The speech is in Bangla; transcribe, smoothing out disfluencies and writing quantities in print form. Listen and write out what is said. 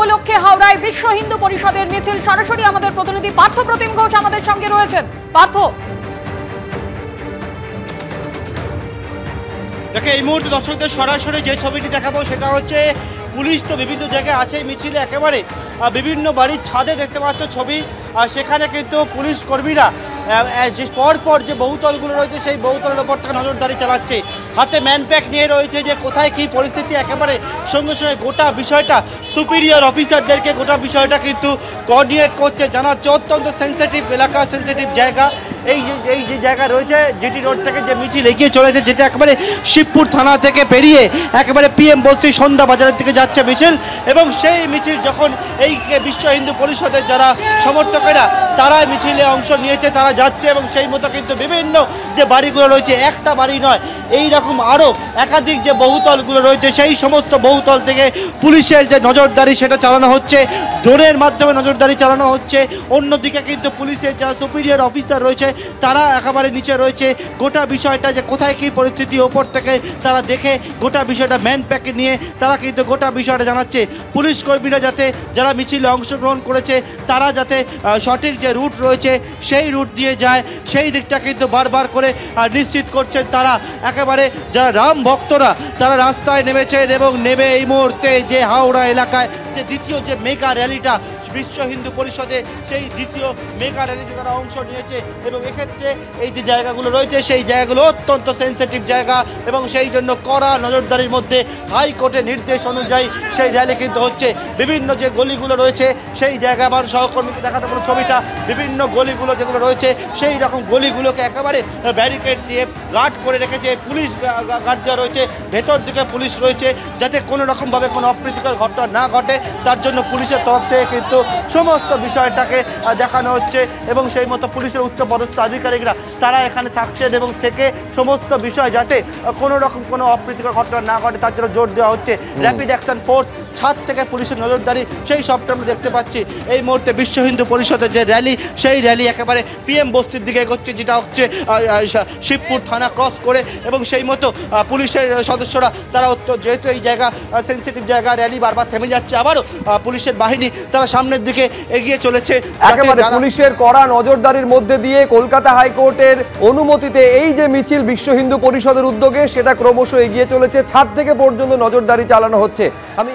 উপলক্ষে হাওড়ায় বিশ্ব হিন্দু পরিষদের মিছিল। সরাসরি আমাদের প্রতিনিধি পার্থ প্রতিম ঘোষ আমাদের সঙ্গে রয়েছেন। পার্থ, দেখে এই মুহূর্তে দর্শকদের সরাসরি যে ছবিটি দেখাবো সেটা হচ্ছে পুলিশ তো বিভিন্ন জায়গায় আছে, মিছিলে একেবারে বিভিন্ন বাড়ির ছাদে দেখতে পাচ্ছ ছবি। সেখানে কিন্তু পুলিশ কর্মীরা পরপর যে বহুতলগুলো রয়েছে সেই বহুতলের ওপর থেকে নজরদারি চালাচ্ছে, হাতে ম্যানপ্যাক নিয়ে রয়েছে যে কোথায় কী পরিস্থিতি। একেবারে সঙ্গে সঙ্গে গোটা বিষয়টা সুপিরিয়র অফিসারদেরকে গোটা বিষয়টা কিন্তু কোঅর্ডিনেট করছে, জানাচ্ছে। অত্যন্ত সেন্সিটিভ এলাকা, সেন্সিটিভ জায়গা। এই যে জায়গা রয়েছে জিটি রোড থেকে যে মিছিল এগিয়ে চলেছে, যেটা একেবারে শিবপুর থানা থেকে পেরিয়ে একেবারে পিএম বস্তি সন্ধ্যা বাজারের দিকে যাচ্ছে মিছিল। এবং সেই মিছিল যখন এই বিশ্ব হিন্দু পরিষদের যারা সমর্থকেরা তারা মিছিলে অংশ নিয়েছে, তারা যাচ্ছে এবং সেই মতো কিন্তু বিভিন্ন যে বাড়িগুলো রয়েছে, একটা বাড়ি নয়, এই রকম আরও একাধিক যে বহুতলগুলো রয়েছে সেই সমস্ত বহুতল থেকে পুলিশের যে নজরদারি সেটা চালানো হচ্ছে, ড্রোনের মাধ্যমে নজরদারি চালানো হচ্ছে। অন্যদিকে কিন্তু পুলিশের যারা সুপিরিয়র অফিসার রয়েছে তারা একেবারে নিচে রয়েছে। গোটা বিষয়টা যে কোথায় কী পরিস্থিতি ওপর থেকে তারা দেখে গোটা বিষয়টা ম্যান প্যাকে নিয়ে তারা কিন্তু গোটা বিষয়টা জানাচ্ছে। পুলিশ কর্মীরা যাতে যারা মিছিলে অংশগ্রহণ করেছে তারা যাতে সঠিক যে রুট রয়েছে সেই রুট দিয়ে যায় সেই দিকটা কিন্তু বারবার করে নিশ্চিত করছেন তারা। একেবারে যারা রাম ভক্তরা তারা রাস্তায় নেমেছেন এবং নেমে এই মুহূর্তে যে হাওড়া এলাকায় যে দ্বিতীয় যে মেগা র্যালিটা বিশ্ব হিন্দু পরিষদে সেই দ্বিতীয় মেগা র্যালিতে তারা অংশ নিয়েছে। এবং এক্ষেত্রে এই যে জায়গাগুলো রয়েছে সেই জায়গাগুলো অত্যন্ত সেন্সিটিভ জায়গা এবং সেই জন্য কড়া নজরদারির মধ্যে হাইকোর্টের নির্দেশ অনুযায়ী সেই র্যালি কিন্তু হচ্ছে। বিভিন্ন যে গলিগুলো রয়েছে সেই জায়গা, আমার সহকর্মীকে দেখাতে পারো ছবিটা, বিভিন্ন গলিগুলো যেগুলো রয়েছে সেই রকম গলিগুলোকে একেবারে ব্যারিকেড দিয়ে গার্ড করে রেখেছে, পুলিশ গার্ড দেওয়া রয়েছে, ভেতর দিকে পুলিশ রয়েছে যাতে কোনো রকমভাবে কোনো অপ্রীতিকর ঘটনা না ঘটে। তার জন্য পুলিশের তরফ থেকে কিন্তু সমস্ত বিষয়টাকে দেখানো হচ্ছে এবং সেই মতো পুলিশের উচ্চপদস্থ আধিকারিকরা তারা এখানে থাকছেন এবং থেকে সমস্ত বিষয় যাতে কোনো রকম কোনো অপ্রীতিকর ঘটনা না ঘটে তার জন্য জোর দেওয়া হচ্ছে। র্যাপিড অ্যাকশন ফোর্স, ছাদ থেকে পুলিশের নজরদারি, সেই সবটা আমরা দেখতে পাচ্ছি। এই মুহূর্তে বিশ্ব হিন্দু পরিষদের যে র্যালি সেই র্যালি একেবারে পিএম বস্তির দিকে এগোচ্ছে, যেটা হচ্ছে শিবপুর থানা ক্রস করে। এবং সেই মতো পুলিশের সদস্যরা তারা যেহেতু এই জায়গা সেন্সিটিভ জায়গা, র্যালি বারবার থেমে যাচ্ছে, আবারও পুলিশের বাহিনী তারা সামনের দিকে এগিয়ে চলেছে। একেবারে পুলিশের কড়া নজরদারির মধ্যে দিয়ে কলকাতা হাইকোর্টের অনুমতিতে এই যে মিছিল বিশ্ব হিন্দু পরিষদের উদ্যোগে সেটা ক্রমশ এগিয়ে চলেছে, ছাদ থেকে পর্যন্ত নজরদারি চালানো হচ্ছে। আমি